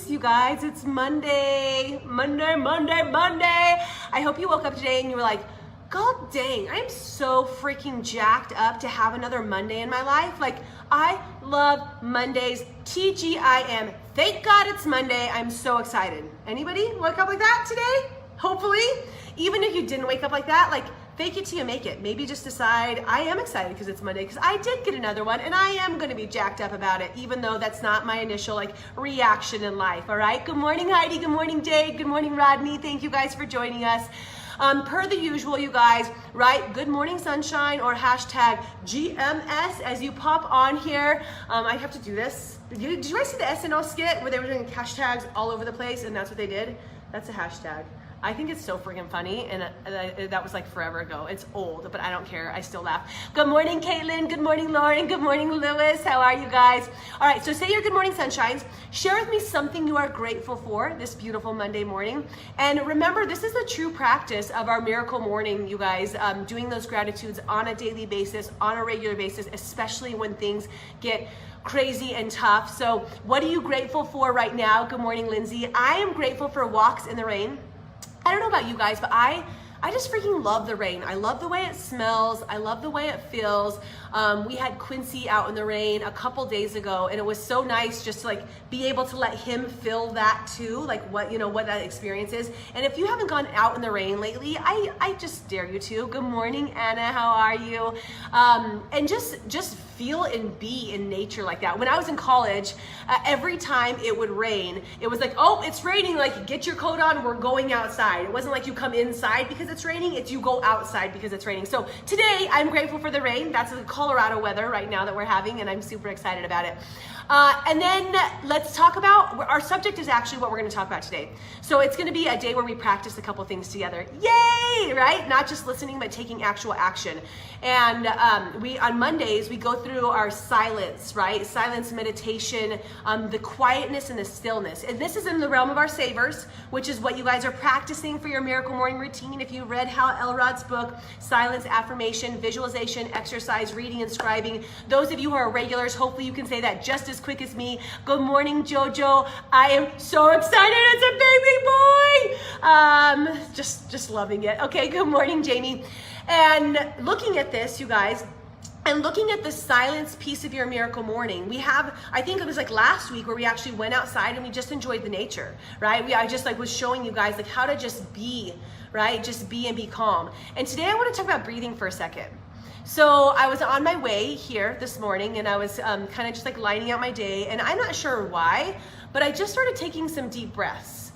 mornings, you guys. It's Monday. I hope you woke up today and you were like, God dang, I'm so freaking jacked up to have another Monday in my life. Like, I love Mondays. TGIM. Thank God it's Monday. I'm so excited. Anybody wake up like that today? Hopefully. Even if you didn't wake up like that, like, fake it till you make it. Maybe just decide, I am excited because it's Monday, because I did get another one and I am going to be jacked up about it, even though that's not my initial reaction in life. All right. Good morning, Heidi. Good morning, Jade. Good morning, Rodney. Thank you guys for joining us. Per the usual, you guys, right? Good morning, sunshine, or hashtag GMS as you pop on here. I have to do this. Did you guys see the SNL skit where they were doing hashtags all over the place and that's what they did? That's a hashtag. I think it's so freaking funny, and that was like forever ago. It's old, but I don't care. I still laugh. Good morning, Caitlin. Good morning, Lauren. Good morning, Lewis. How are you guys? All right, so say your good morning, sunshines. Share with me something you are grateful for this beautiful Monday morning. And remember, this is the true practice of our miracle morning, you guys, doing those gratitudes on a daily basis, on a regular basis, especially when things get crazy and tough. So what are you grateful for right now? Good morning, Lindsay. I am grateful for walks in the rain. I don't know about you guys, but I just freaking love the rain. I love the way it smells. I love the way it feels. We had Quincy out in the rain a couple days ago, and it was so nice just to be able to let him feel that too, what that experience is. And if you haven't gone out in the rain lately, I just dare you to. Good morning, Anna. How are you? And just feel and be in nature like that. When I was in college, every time it would rain, it was like, oh, it's raining, get your coat on, we're going outside. It wasn't like you come inside because it's raining, it's you go outside because it's raining. So today, I'm grateful for the rain. That's the Colorado weather right now that we're having, and I'm super excited about it. And then let's talk about, our subject is actually what we're gonna talk about today. So it's gonna be a day where we practice a couple things together. Yay, right? Not just listening, but taking actual action. And on Mondays, we go through our silence, right? Silence meditation, the quietness and the stillness. And this is in the realm of our savers, which is what you guys are practicing for your miracle morning routine. If you read Elrod's book, Silence, Affirmation, Visualization, Exercise, Reading, and Scribing, those of you who are regulars, hopefully you can say that just as quick as me. Good morning, Jojo. I am so excited. It's a baby boy. Just loving it. Okay, good morning, Jamie. And looking at this, you guys, and looking at the silence piece of your miracle morning, we have, I think it was last week where we actually went outside and we just enjoyed the nature, right? I just was showing you guys how to just be, right? Just be and be calm. And today I want to talk about breathing for a second. So I was on my way here this morning and I was kind of just lining out my day, and I'm not sure why, but I just started taking some deep breaths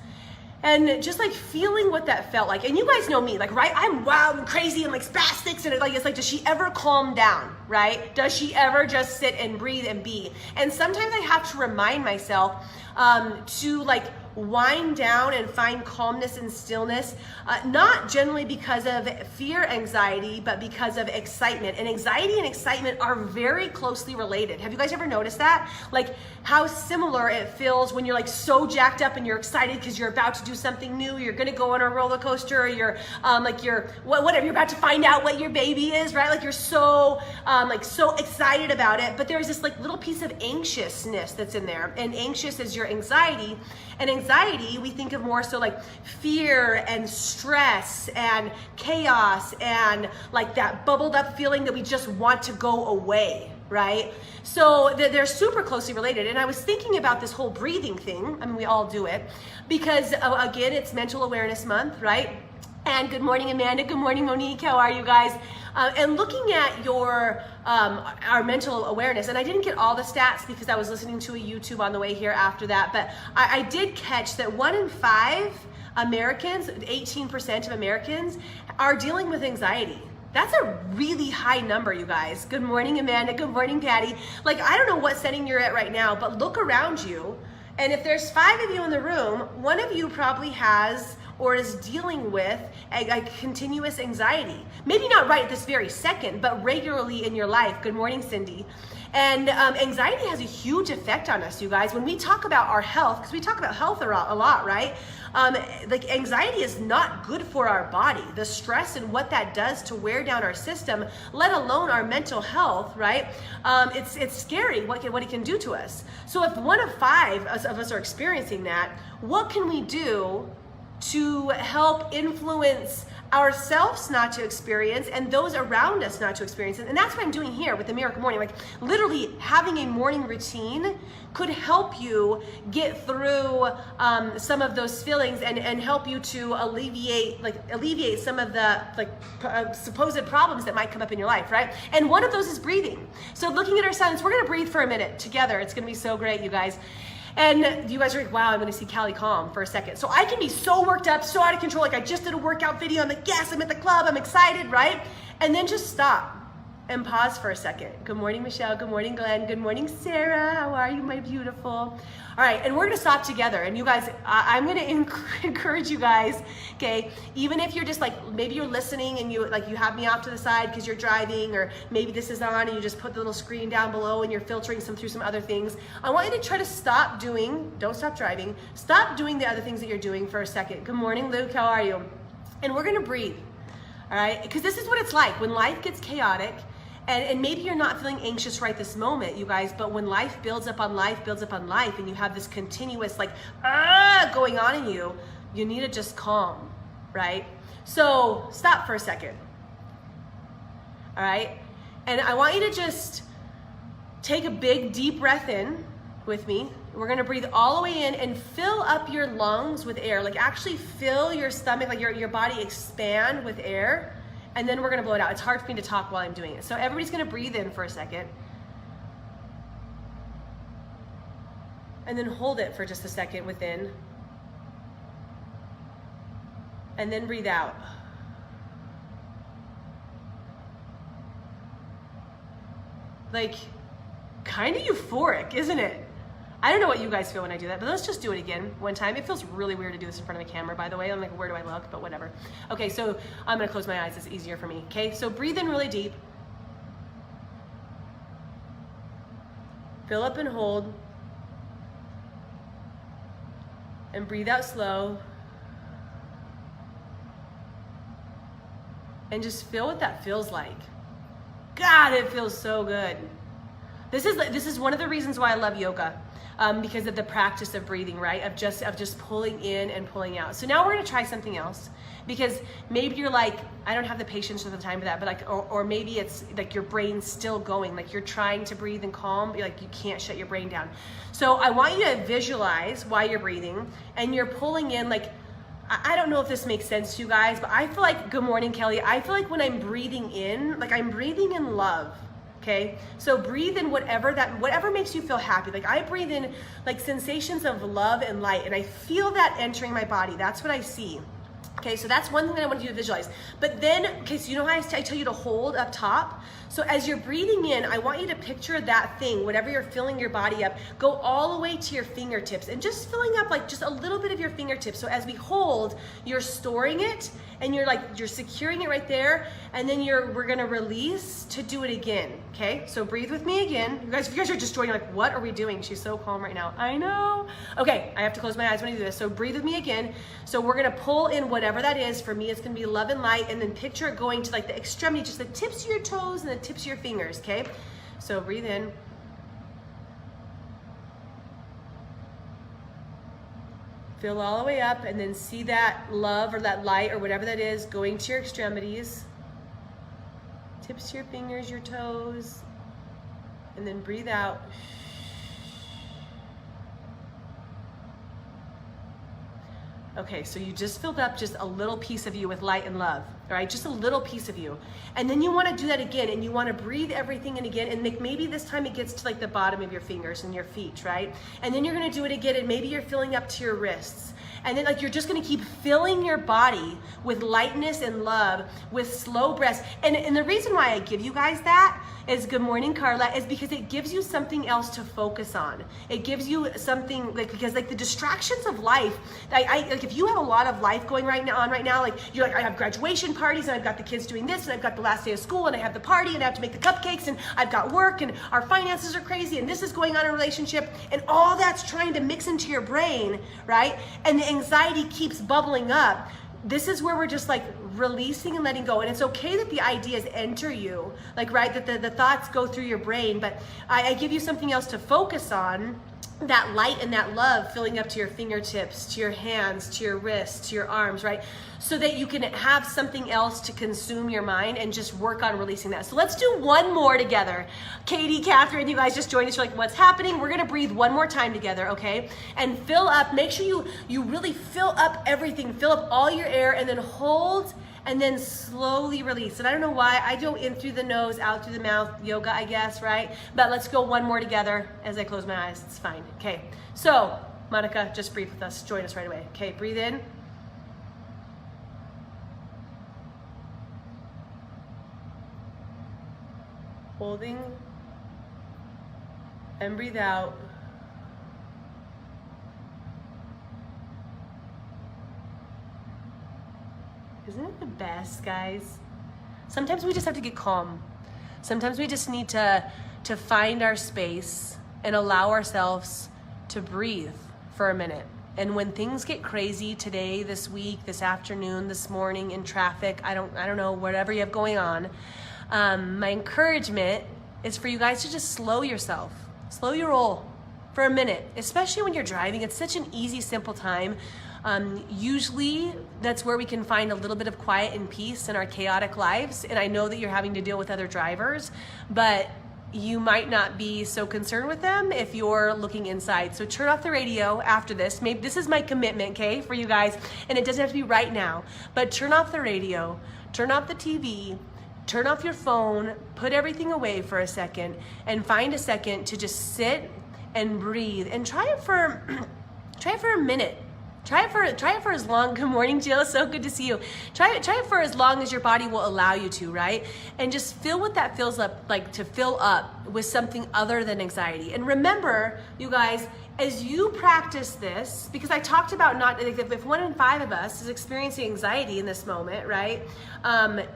and just feeling what that felt like. And you guys know me, right? I'm wild and crazy and spastic, and it's does she ever calm down, right? Does she ever just sit and breathe and be? And sometimes I have to remind myself to wind down and find calmness and stillness, not generally because of fear, anxiety, but because of excitement. And anxiety and excitement are very closely related. Have you guys ever noticed that? How similar it feels when you're so jacked up and you're excited because you're about to do something new, you're gonna go on a roller coaster, or you're whatever, you're about to find out what your baby is, right? You're so so excited about it, but there's this little piece of anxiousness that's in there. And anxious is your anxiety. And anxiety, we think of more so fear and stress and chaos and that bubbled up feeling that we just want to go away, right? So they're super closely related. And I was thinking about this whole breathing thing. I mean, we all do it because again, it's Mental Awareness Month, right? And good morning, Amanda. Good morning, Monique. How are you guys? And looking at our mental awareness, and I didn't get all the stats because I was listening to a YouTube on the way here after that, but I did catch that 1 in 5 Americans, 18% of Americans, are dealing with anxiety. That's a really high number, you guys. Good morning, Amanda. Good morning, Patty. I don't know what setting you're at right now, but look around you. And if there's 5 of you in the room, one of you probably has or is dealing with a continuous anxiety. Maybe not right this very second, but regularly in your life. Good morning, Cindy. And anxiety has a huge effect on us, you guys. When we talk about our health, because we talk about health a lot, right? Like anxiety is not good for our body. The stress and what that does to wear down our system, let alone our mental health, right? It's scary what it can do to us. So if 1 of 5 of us are experiencing that, what can we do to help influence ourselves not to experience and those around us not to experience it? And that's what I'm doing here with the Miracle Morning. Like literally having a morning routine could help you get through some of those feelings and help you to alleviate some of the supposed problems that might come up in your life, right? And one of those is breathing. So looking at our silence, we're gonna breathe for a minute together. It's gonna be so great, you guys. And you guys are like, wow, I'm gonna see Caley calm for a second. So I can be so worked up, so out of control, like I just did a workout video, I'm like, yes, I'm at the club, I'm excited, right? And then just stop and pause for a second. Good morning, Michelle, good morning, Glenn, good morning, Sarah, how are you, my beautiful? All right, and we're gonna stop together. And you guys, I'm gonna encourage you guys, okay? Even if you're just like, maybe you're listening and you have me off to the side because you're driving, or maybe this is on and you just put the little screen down below and you're filtering through some other things. I want you to try to don't stop driving, stop doing the other things that you're doing for a second. Good morning, Luke, how are you? And we're gonna breathe, all right? Because this is what it's like when life gets chaotic. And maybe you're not feeling anxious right this moment, you guys, but when life builds up on life, and you have this continuous going on in you, you need to just calm, right? So stop for a second, all right? And I want you to just take a big, deep breath in with me. We're gonna breathe all the way in and fill up your lungs with air. Like actually fill your stomach, like your body expand with air. And then we're gonna blow it out. It's hard for me to talk while I'm doing it. So everybody's gonna breathe in for a second. And then hold it for just a second within. And then breathe out. Like, kind of euphoric, isn't it? I don't know what you guys feel when I do that, but let's just do it again one time. It feels really weird to do this in front of a camera, by the way. I'm like, where do I look? But whatever. Okay, so I'm gonna close my eyes. It's easier for me, okay? So breathe in really deep. Fill up and hold. And breathe out slow. And just feel what that feels like. God, it feels so good. This is one of the reasons why I love yoga. Because of the practice of breathing, right? Of just pulling in and pulling out. So now we're gonna try something else, because maybe you're like, I don't have the patience or the time for that, but or maybe it's like your brain's still going, like you're trying to breathe and calm, like you can't shut your brain down. So I want you to visualize while you're breathing and you're pulling in, like, I don't know if this makes sense to you guys, but I feel like, good morning, Kelly. I feel like when I'm breathing in, like I'm breathing in love. Okay, so breathe in whatever makes you feel happy. Like I breathe in like sensations of love and light, and I feel that entering my body. That's what I see. Okay, so that's one thing that I want you to visualize. But then, okay, so you know how I tell you to hold up top? So as you're breathing in, I want you to picture that thing, whatever you're filling your body up, go all the way to your fingertips and just filling up like just a little bit of your fingertips. So as we hold, you're storing it and you're securing it right there, and then we're gonna release to do it again, okay? So breathe with me again. If you guys are just joining, like, what are we doing? She's so calm right now. I know. Okay, I have to close my eyes when I do this. So breathe with me again. So we're gonna pull in whatever that is. For me, it's gonna be love and light, and then picture it going to like the extremity, just the tips of your toes and the tips of your fingers, okay? So breathe in. Fill all the way up, and then see that love or that light or whatever that is going to your extremities. Tips to your fingers, your toes, and then breathe out. Okay, so you just filled up just a little piece of you with light and love, all right? Just a little piece of you. And then you wanna do that again, and you wanna breathe everything in again, and maybe this time it gets to like the bottom of your fingers and your feet, right? And then you're gonna do it again, and maybe you're filling up to your wrists. And then like you're just gonna keep filling your body with lightness and love, with slow breaths. And the reason why I give you guys that is, good morning, Carla, is because it gives you something else to focus on. It gives you something, like, because like the distractions of life, like if you have a lot of life going on right now, like you're like, I have graduation graduation parties, and I've got the kids doing this, and I've got the last day of school, and I have the party, and I have to make the cupcakes, and I've got work, and our finances are crazy, and this is going on in a relationship, and all that's trying to mix into your brain, right? And the anxiety keeps bubbling up. This is where we're just like releasing and letting go. And it's okay that the ideas enter you, like, right, that the thoughts go through your brain, but I give you something else to focus on, that light and that love filling up to your fingertips, to your hands, to your wrists, to your arms, right? So that you can have something else to consume your mind and just work on releasing that. So let's do one more together. Katie, Catherine, you guys just joined us. You're like, what's happening? We're gonna breathe one more time together, okay? And fill up, make sure you really fill up everything, fill up all your air, and then hold, and then slowly release. And I don't know why, I go in through the nose, out through the mouth, yoga, I guess, right? But let's go one more together as I close my eyes. It's fine, okay? So, Monica, just breathe with us. Join us right away. Okay, breathe in. Holding. And breathe out. Isn't it the best, guys? Sometimes we just have to get calm. Sometimes we just need to find our space and allow ourselves to breathe for a minute. And when things get crazy today, this week, this afternoon, this morning, in traffic, I don't know, whatever you have going on, my encouragement is for you guys to just slow yourself. Slow your roll for a minute, especially when you're driving. It's such an easy, simple time. Usually that's where we can find a little bit of quiet and peace in our chaotic lives. And I know that you're having to deal with other drivers, but you might not be so concerned with them if you're looking inside. So turn off the radio after this. Maybe this is my commitment, okay, for you guys. And it doesn't have to be right now, but turn off the radio, turn off the TV, turn off your phone, put everything away for a second, and find a second to just sit and breathe. And try it for a minute. Try it for as long. Good morning, Jill. So good to see you. Try it for as long as your body will allow you to, right? And just feel what that feels like to fill up with something other than anxiety. And remember, you guys, as you practice this, because I talked about not, if 1 in 5 of us is experiencing anxiety in this moment, right?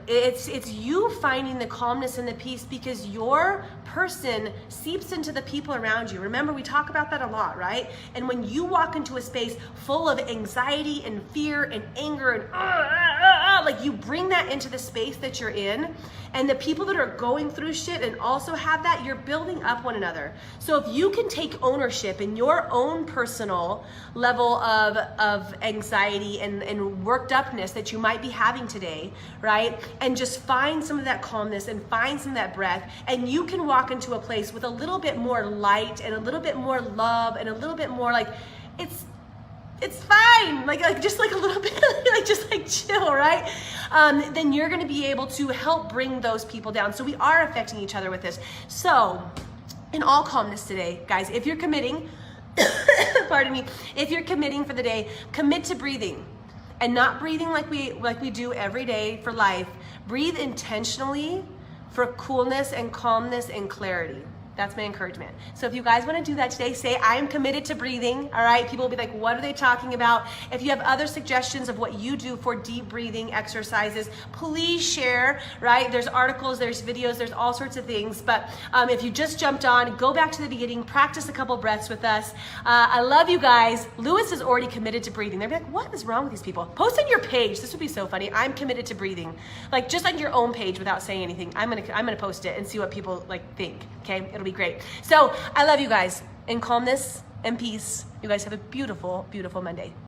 It's you finding the calmness and the peace because your person seeps into the people around you. Remember, we talk about that a lot, right? And when you walk into a space full of anxiety and fear and anger and like you bring that into the space that you're in, and the people that are going through shit and also have that, you're building up one another. So if you can take ownership in your own personal level of anxiety and worked upness that you might be having today, right? And just find some of that calmness and find some of that breath, and you can walk into a place with a little bit more light and a little bit more love and a little bit more like, it's fine, like just like a little bit, like just like chill, right? Then you're gonna be able to help bring those people down. So we are affecting each other with this. So in all calmness today, guys, if you're committing, pardon me, if you're committing for the day, commit to breathing. And not breathing like we do every day for life. Breathe intentionally for coolness and calmness and clarity. That's my encouragement. So if you guys want to do that today, say, I am committed to breathing, all right? People will be like, what are they talking about? If you have other suggestions of what you do for deep breathing exercises, please share, right? There's articles, there's videos, there's all sorts of things. But if you just jumped on, go back to the beginning, practice a couple breaths with us. I love you guys. Lewis is already committed to breathing. They're like, what is wrong with these people? Post on your page. This would be so funny. I'm committed to breathing. Like just on your own page without saying anything. I'm gonna post it and see what people like think, okay? It'll be great. So I love you guys. In calmness and peace, you guys have a beautiful, beautiful Monday.